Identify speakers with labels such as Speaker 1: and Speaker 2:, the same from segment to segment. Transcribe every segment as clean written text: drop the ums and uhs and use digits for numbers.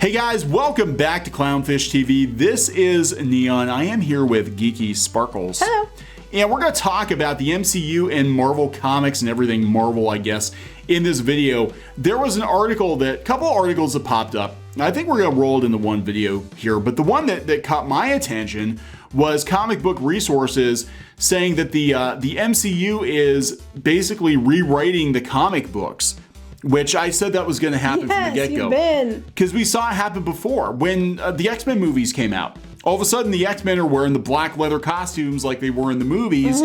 Speaker 1: Hey guys, welcome back to Clownfish TV. This is Kneon. I am here with Geeky Sparkles.
Speaker 2: Hello.
Speaker 1: And we're going to talk about the MCU and Marvel Comics and everything Marvel, I guess, in this video. There was an article a couple articles that popped up. I think we're going to roll it into one video here, but the one that caught my attention was Comic Book Resources saying that the MCU is basically rewriting the comic books, which I said that was going to happen from the get-go. Because we saw it happen before when the X-Men movies came out. All of a sudden, the X-Men are wearing the black leather costumes like they were in the movies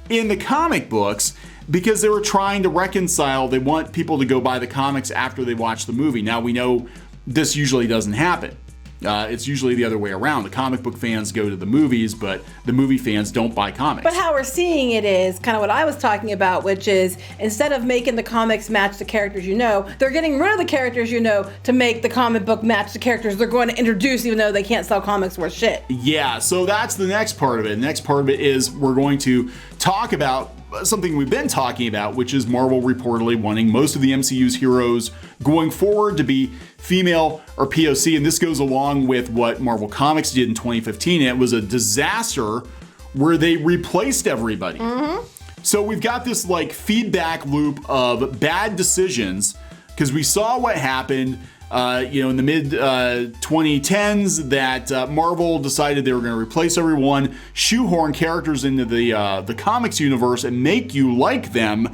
Speaker 1: in the comic books because they were trying to reconcile. They want people to go buy the comics after they watch the movie. Now, we know this usually doesn't happen. It's usually the other way around. The comic book fans go to the movies, but the movie fans don't buy comics.
Speaker 2: But how we're seeing it is kind of what I was talking about, which is instead of making the comics match the characters you know, they're getting rid of the characters you know to make the comic book match the characters they're going to introduce, even though they can't sell comics worth shit.
Speaker 1: Yeah, so that's the next part of it. The next part of it is we're going to talk about something we've been talking about, which is Marvel reportedly wanting most of the MCU's heroes going forward to be female or POC, and this goes along with what Marvel Comics did in 2015. It was a disaster where they replaced everybody. So we've got this like feedback loop of bad decisions because we saw what happened in the mid 2010s that Marvel decided they were going to replace everyone, shoehorn characters into the comics universe and make you like them.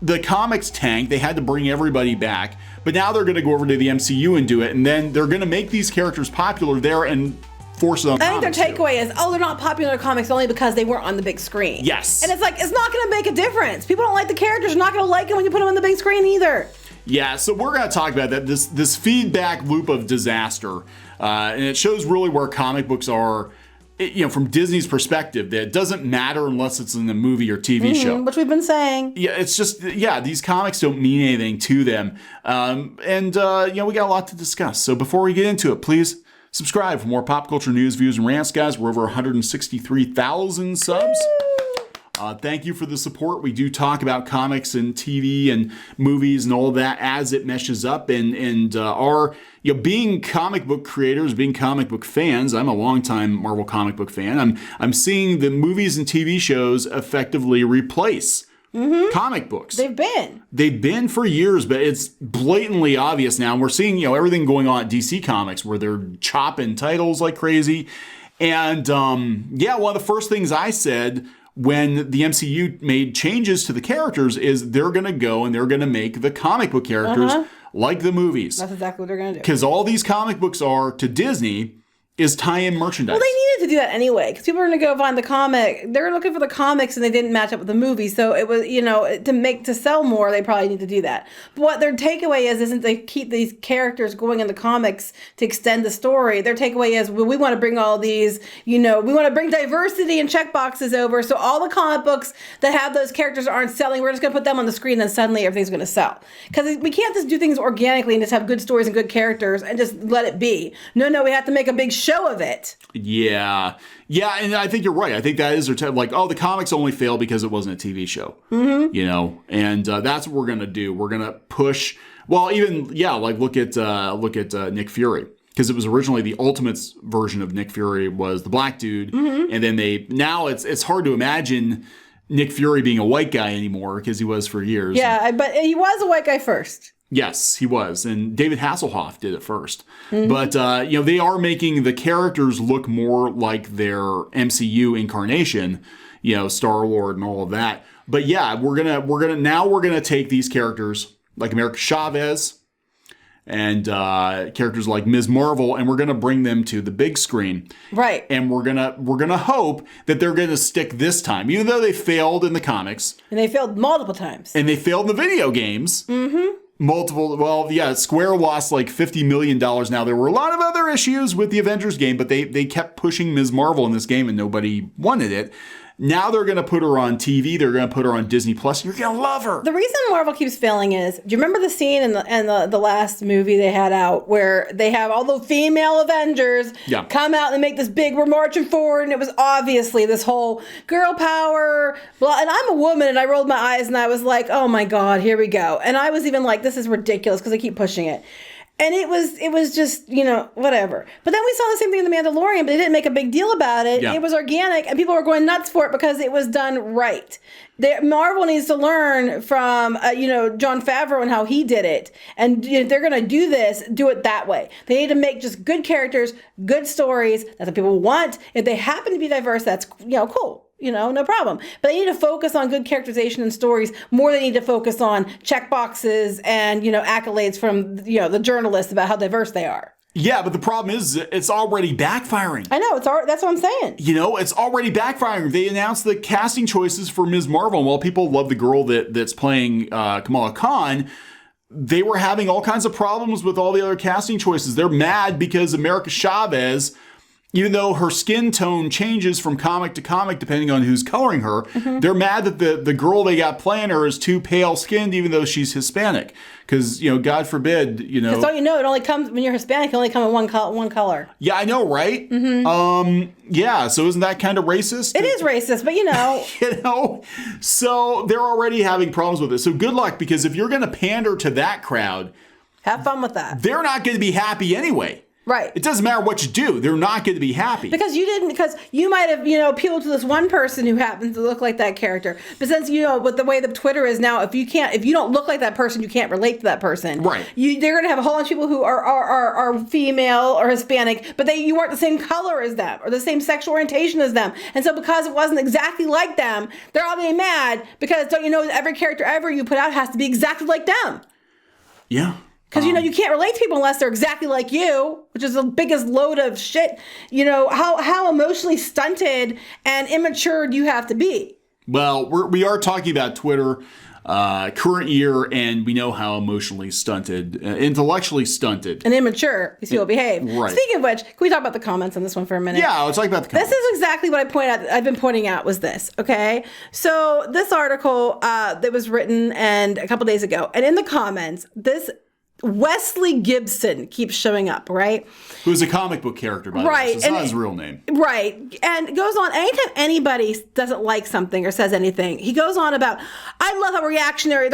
Speaker 1: The comics tanked. They had to bring everybody back. But now they're going to go over to the MCU and do it. And then they're going to make these characters popular there and force it on
Speaker 2: I think their takeaway is, they're not popular in comics only because they weren't on the big screen.
Speaker 1: Yes.
Speaker 2: And it's like, it's not going to make a difference. People don't like the characters. They're not going to like them when you put them on the big screen either.
Speaker 1: Yeah, so we're going to talk about that, this feedback loop of disaster. And it shows really where comic books are, from Disney's perspective, that it doesn't matter unless it's in a movie or TV show.
Speaker 2: Which we've been saying.
Speaker 1: Yeah, it's just, these comics don't mean anything to them. We got a lot to discuss. So before we get into it, please subscribe for more pop culture news, views, and rants, guys. We're over 163,000 subs. Thank you for the support. We do talk about comics and TV and movies and all of that as it meshes up. And our being comic book creators, being comic book fans, I'm a longtime Marvel comic book fan. I'm seeing the movies and TV shows effectively replace comic books. They've been for years, but it's blatantly obvious now. And we're seeing everything going on at DC Comics where they're chopping titles like crazy. And one of the first things I said when the MCU made changes to the characters is they're going to go and they're going to make the comic book characters like the movies.
Speaker 2: That's exactly what they're going to do.
Speaker 1: Because all these comic books are to Disney is tie-in merchandise.
Speaker 2: Well, they needed to do that anyway, because people were going to go find the comic. They were looking for the comics, and they didn't match up with the movie. So it was, to sell more, they probably need to do that. But what their takeaway isn't to keep these characters going in the comics to extend the story. Their takeaway is, well, we want to bring all these, we want to bring diversity and check boxes over. So all the comic books that have those characters aren't selling. We're just going to put them on the screen, and then suddenly everything's going to sell. Because we can't just do things organically and just have good stories and good characters and just let it be. No, we have to make a big show of it.
Speaker 1: Yeah, and I think you're right. I think that is their the comics only fail because it wasn't a TV show. And that's what we're gonna do. We're gonna push. Well, even look at Nick Fury, because it was originally the Ultimates version of Nick Fury was the black dude, and then now it's hard to imagine Nick Fury being a white guy anymore because he was for years.
Speaker 2: Yeah, but he was a white guy first.
Speaker 1: Yes, he was. And David Hasselhoff did it first. But, they are making the characters look more like their MCU incarnation, Star-Lord and all of that. But yeah, we're gonna take these characters like America Chavez and characters like Ms. Marvel, and we're gonna bring them to the big screen.
Speaker 2: Right.
Speaker 1: And we're gonna hope that they're gonna stick this time, even though they failed in the comics.
Speaker 2: And they failed multiple times.
Speaker 1: And they failed in the video games. Square lost like $50 million now. There were a lot of other issues with the Avengers game, but they kept pushing Ms. Marvel in this game and nobody wanted it. Now they're going to put her on TV. They're going to put her on Disney Plus. You're going to love her.
Speaker 2: The reason Marvel keeps failing is, do you remember the scene in the last movie they had out where they have all the female Avengers come out and make this big, we're marching forward, and it was obviously this whole girl power, blah, and I'm a woman, and I rolled my eyes and I was like, oh my God, here we go. And I was even like, this is ridiculous because they keep pushing it. And it was just, whatever. But then we saw the same thing in The Mandalorian, but they didn't make a big deal about it.
Speaker 1: Yeah.
Speaker 2: It was organic, and people were going nuts for it because it was done right. Marvel needs to learn from, Jon Favreau and how he did it. And they're going to do it that way. They need to make just good characters, good stories. That's what people want. If they happen to be diverse, that's, cool. No problem. But they need to focus on good characterization and stories more than they need to focus on check boxes and, accolades from, the journalists about how diverse they are.
Speaker 1: Yeah, but the problem is it's already backfiring.
Speaker 2: I know. That's what I'm saying.
Speaker 1: It's already backfiring. They announced the casting choices for Ms. Marvel. And while people love the girl that's playing Kamala Khan, they were having all kinds of problems with all the other casting choices. They're mad because America Chavez, even though her skin tone changes from comic to comic depending on who's coloring her, they're mad that the girl they got playing her is too pale skinned, even though she's Hispanic. Because, God forbid,
Speaker 2: Because don't it only comes, when you're Hispanic, it only comes in one color.
Speaker 1: Yeah, I know, right? Yeah, so isn't that kind of racist?
Speaker 2: It is racist, but
Speaker 1: So they're already having problems with it. So good luck, because if you're going to pander to that crowd,
Speaker 2: have fun with that.
Speaker 1: They're not going to be happy anyway.
Speaker 2: Right.
Speaker 1: It doesn't matter what you do. They're not going to be happy.
Speaker 2: Because you might have, appealed to this one person who happens to look like that character. But since, with the way the Twitter is now, if you don't look like that person, you can't relate to that person.
Speaker 1: Right.
Speaker 2: They're going to have a whole bunch of people who are female or Hispanic, but you weren't the same color as them or the same sexual orientation as them. And so because it wasn't exactly like them, they're all getting mad because don't you know every character ever you put out has to be exactly like them.
Speaker 1: Yeah.
Speaker 2: Because, you can't relate to people unless they're exactly like you, which is the biggest load of shit. How emotionally stunted and immature do you have to be?
Speaker 1: Well, we are talking about Twitter, current year, and we know how emotionally stunted, intellectually stunted.
Speaker 2: And immature these people behave.
Speaker 1: Right.
Speaker 2: Speaking of which, can we talk about the comments on this one for a minute?
Speaker 1: Yeah, let's talk about the comments.
Speaker 2: This is exactly what I've been pointing out was this, okay? So this article that was written a couple days ago, and in the comments, this Wesley Gibson keeps showing up, right?
Speaker 1: Who's a comic book character, by the way. So it's not his real name.
Speaker 2: Right. And it goes on, anytime anybody doesn't like something or says anything, he goes on about, I love how the reactionary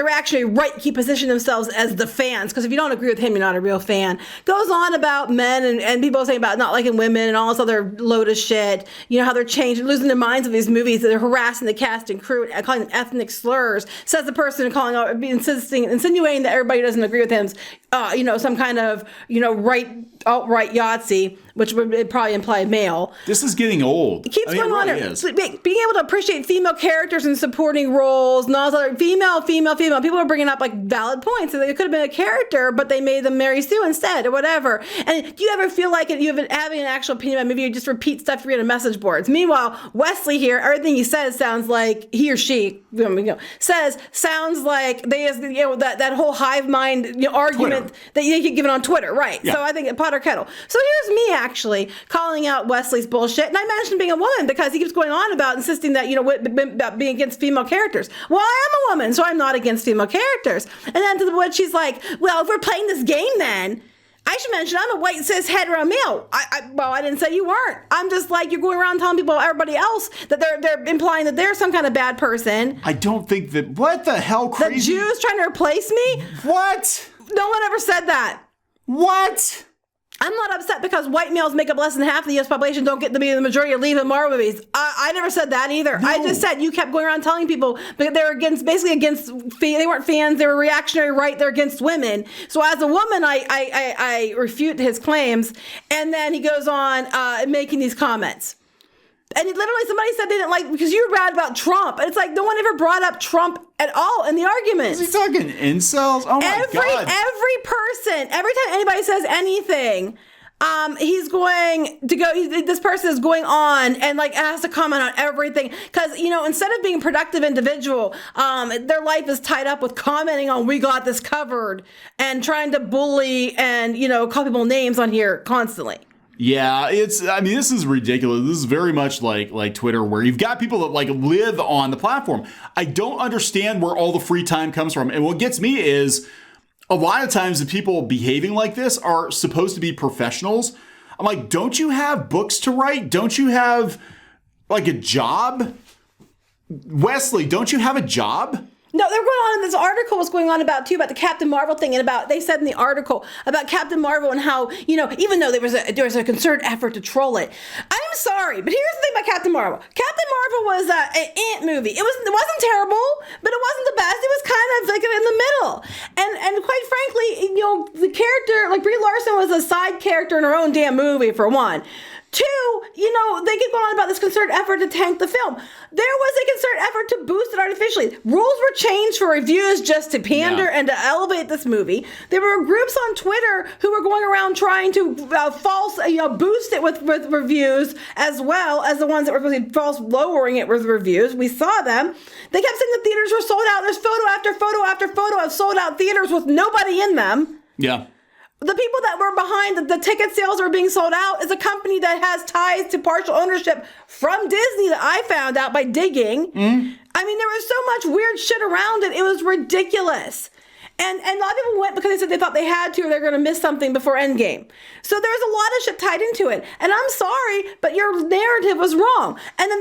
Speaker 2: right keep positioning themselves as the fans, because if you don't agree with him, you're not a real fan. Goes on about men and people saying about not liking women and all this other load of shit, how they're changing, losing their minds of these movies, that they're harassing the cast and crew and calling them ethnic slurs, says the person insinuating that everybody who doesn't agree with him's some kind of, alt-right Yahtzee, which would probably imply male.
Speaker 1: This is getting old.
Speaker 2: It keeps going on. Being able to appreciate female characters in supporting roles, and all this other female. People are bringing up valid points. So they could have been a character, but they made them Mary Sue instead, or whatever. And do you ever feel like you have having an actual opinion about maybe you just repeat stuff you read on message boards? Meanwhile, Wesley here, everything he says sounds like he or she sounds like that whole hive mind argument that you get given on Twitter, right? Yeah. So I think pot or kettle. So here's me actually calling out Wesley's bullshit, and I mentioned being a woman because he keeps going on about insisting that about being against female characters. Well, I am a woman, so I'm not against female characters. And then to what she's like, well, if we're playing this game, then I should mention I'm a white cis hetero male. I didn't say you weren't. I'm just like, you're going around telling people, everybody else, that they're implying that they're some kind of bad person.
Speaker 1: I don't think that. What the hell, crazy?
Speaker 2: The Jews trying to replace me?
Speaker 1: What?
Speaker 2: No one ever said that.
Speaker 1: What?
Speaker 2: I'm not upset because white males make up less than half of the U.S. population, don't get to be the majority of leave in Marvel movies. I never said that either. No. I just said you kept going around telling people that they were against, they weren't fans, they were reactionary right, they're against women. So as a woman, I refute his claims. And then he goes on making these comments. And literally somebody said they didn't like, because you were bad about Trump. And it's like, no one ever brought up Trump at all in the argument.
Speaker 1: Is he talking incels? Oh my God.
Speaker 2: Every person, every time anybody says anything, he's going to go, this person is going on and has to comment on everything. Because, instead of being a productive individual, their life is tied up with commenting on, we got this covered, and trying to bully and, call people names on here constantly.
Speaker 1: Yeah, this is ridiculous. This is very much like Twitter, where you've got people that live on the platform. I don't understand where all the free time comes from. And what gets me is a lot of times the people behaving like this are supposed to be professionals. I'm like, don't you have books to write? Don't you have a job? Wesley, don't you have a job?
Speaker 2: No, they're going on, and this article was going on about the Captain Marvel thing, and they said in the article about Captain Marvel and how, even though there was a concerted effort to troll it. I'm sorry, but here's the thing about Captain Marvel. Captain Marvel was an ant movie. It wasn't terrible, but it wasn't the best. It was kind of like in the middle. And quite frankly, the character, like Brie Larson was a side character in her own damn movie, for one. Two, they keep going on about this concerted effort to tank the film. There was a concerted effort to boost it artificially. Rules were changed for reviews just to pander and to elevate this movie. There were groups on Twitter who were going around trying to boost it with reviews, as well as the ones that were false lowering it with reviews. We saw them. They kept saying the theaters were sold out. There's photo after photo after photo of sold out theaters with nobody in them.
Speaker 1: Yeah.
Speaker 2: The people that were behind the ticket sales are being sold out is a company that has ties to partial ownership from Disney that I found out by digging. I mean, there was so much weird shit around it. It was ridiculous. And a lot of people went because they said they thought they had to, or they're going to miss something before Endgame. So there's a lot of shit tied into it. And I'm sorry, but your narrative was wrong. And then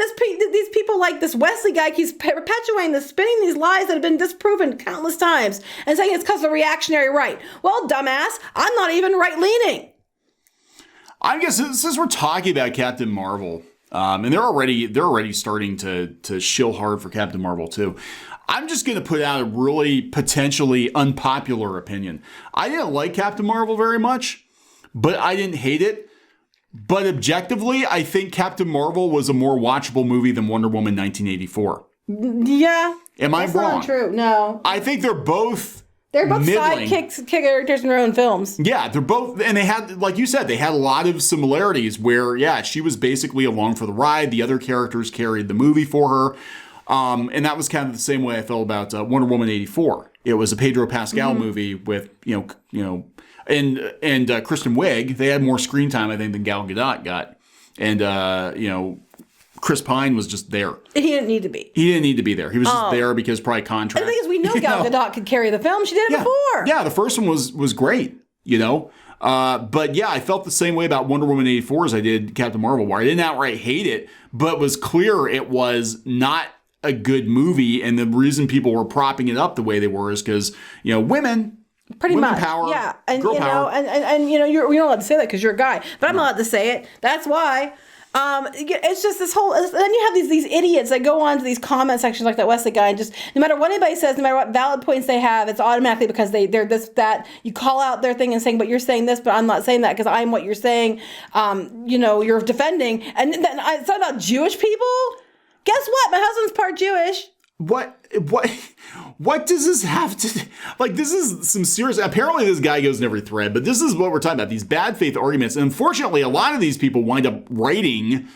Speaker 2: these people like this Wesley guy keeps perpetuating this, spinning these lies that have been disproven countless times and saying it's because of the reactionary right. Well, dumbass, I'm not even right-leaning.
Speaker 1: I guess since we're talking about Captain Marvel, and they're already starting to shill hard for Captain Marvel too. I'm just going to put out a really potentially unpopular opinion. I didn't like Captain Marvel very much, but I didn't hate it. But objectively, I think Captain Marvel was a more watchable movie than Wonder Woman 1984.
Speaker 2: Yeah.
Speaker 1: Am I wrong?
Speaker 2: That's not true. No.
Speaker 1: I think they're both
Speaker 2: side characters in their own films.
Speaker 1: Yeah, they're both, and they had, like you said, they had a lot of similarities where, she was basically along for the ride. The other characters carried the movie for her. And that was kind of the same way I felt about Wonder Woman 84. It was a Pedro Pascal movie with, and Kristen Wiig. They had more screen time, I think, than Gal Gadot got. And, Chris Pine was just there.
Speaker 2: He didn't need to be.
Speaker 1: He didn't need to be there. He was just there because probably contract.
Speaker 2: And the thing is, we know Gal Gadot could carry the film. She did it before.
Speaker 1: Yeah, the first one was great, But yeah, I felt the same way about Wonder Woman 84 as I did Captain Marvel, where I didn't outright hate it, but was clear it was not a good movie, and the reason people were propping it up the way they were is because women power,
Speaker 2: and
Speaker 1: girl power,
Speaker 2: and you're not allowed to say that because you're a guy, but I'm allowed to say it. That's why. It's just this whole. Then you have these idiots that go on to these comment sections like that Wesley guy, and just no matter what anybody says, no matter what valid points they have, it's automatically because they're this that. You call out their thing and saying, but you're saying this, but I'm not saying that because I'm what you're saying. You're defending, and then it's not about Jewish people. Guess what? My husband's part Jewish.
Speaker 1: What does this have to like? This is some serious. Apparently, this guy goes in every thread, but this is what we're talking about. These bad faith arguments, and unfortunately, a lot of these people wind up writing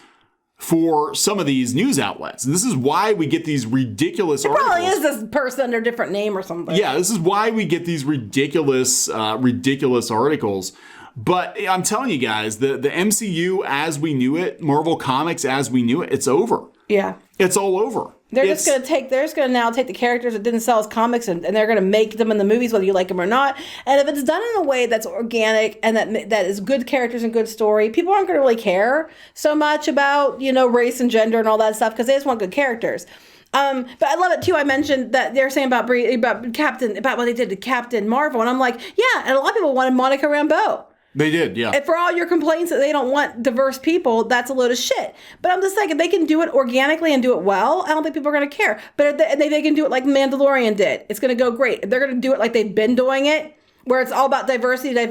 Speaker 1: for some of these news outlets, and this is why we get these ridiculous articles.
Speaker 2: Probably is this person under a different name or something.
Speaker 1: Yeah, this is why we get these ridiculous articles. But I'm telling you guys, the MCU as we knew it, Marvel Comics as we knew it, it's over.
Speaker 2: Yeah.
Speaker 1: It's all over.
Speaker 2: They're just going to now take the characters that didn't sell as comics and they're going to make them in the movies, whether you like them or not. And if it's done in a way that's organic and that is good characters and good story, people aren't going to really care so much about, race and gender and all that stuff because they just want good characters. But I love it too. I mentioned that they're saying about what they did to Captain Marvel. And I'm like, yeah. And a lot of people wanted Monica Rambeau.
Speaker 1: They did, yeah.
Speaker 2: And for all your complaints that they don't want diverse people, that's a load of shit. But I'm just saying, if they can do it organically and do it well, I don't think people are going to care. But if they can do it like Mandalorian did, it's going to go great. If they're going to do it like they've been doing it, where it's all about diversity, then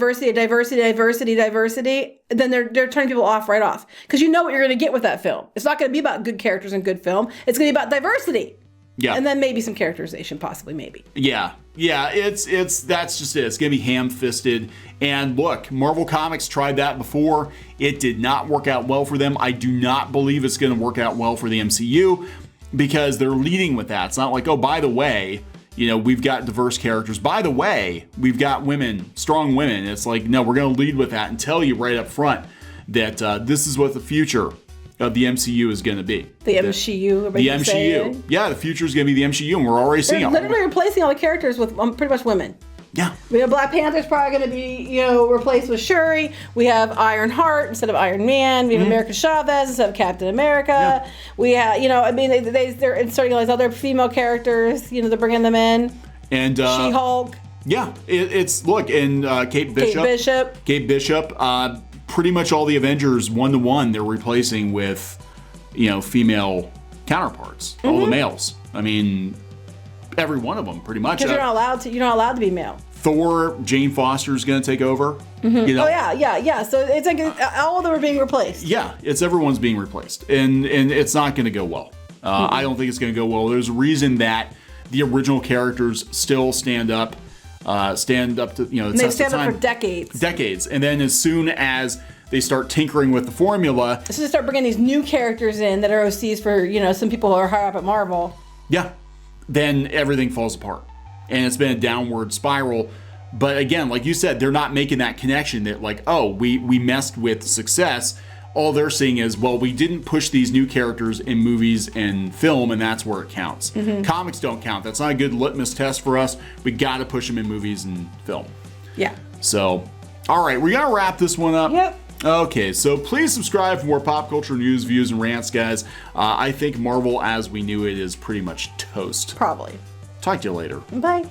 Speaker 2: they're turning people right off. Because you know what you're going to get with that film. It's not going to be about good characters and good film. It's going to be about diversity.
Speaker 1: Yeah.
Speaker 2: And then maybe some characterization, possibly, maybe.
Speaker 1: Yeah. Yeah, that's just it. It's going to be ham-fisted. And look, Marvel Comics tried that before. It did not work out well for them. I do not believe it's going to work out well for the MCU because they're leading with that. It's not like, oh, by the way, we've got diverse characters. By the way, we've got women, strong women. It's like, no, we're going to lead with that and tell you right up front that this is what the future of the MCU is going to be.
Speaker 2: The MCU.
Speaker 1: The MCU. Saying. Yeah, the future is going to be the MCU, and we're already seeing it.
Speaker 2: They're literally replacing all the characters with pretty much women.
Speaker 1: Yeah.
Speaker 2: We have Black Panther's probably going to be, replaced with Shuri. We have Iron Heart instead of Iron Man. We have America Chavez instead of Captain America.
Speaker 1: Yeah.
Speaker 2: We have, they're inserting all these other female characters. They're bringing them in.
Speaker 1: And
Speaker 2: She-Hulk.
Speaker 1: Yeah, it's look, and Kate Bishop. Pretty much all the Avengers 1-to-1 they're replacing with, female counterparts. All the males. I mean, every one of them, pretty much.
Speaker 2: Because you're not allowed to be male.
Speaker 1: Thor, Jane Foster's going to take over.
Speaker 2: Oh yeah. So it's like all of them are being replaced.
Speaker 1: Yeah, everyone's being replaced, and it's not going to go well. I don't think it's going to go well. There's a reason that the original characters still stand up to the
Speaker 2: They stand up for decades.
Speaker 1: And then as soon as they start tinkering with the formula,
Speaker 2: so they start bringing these new characters in that are OCs for some people who are higher up at Marvel.
Speaker 1: Yeah, then everything falls apart, and it's been a downward spiral. But again, like you said, they're not making that connection that like, oh, we messed with success. All they're seeing is, well, we didn't push these new characters in movies and film, and that's where it counts. Comics don't count. That's not a good litmus test for us. We got to push them in movies and film.
Speaker 2: Yeah.
Speaker 1: So, all right, we're going to wrap this one up.
Speaker 2: Yep.
Speaker 1: Okay, so please subscribe for more pop culture news, views, and rants, guys. I think Marvel as we knew it is pretty much toast.
Speaker 2: Probably.
Speaker 1: Talk to you later.
Speaker 2: Bye.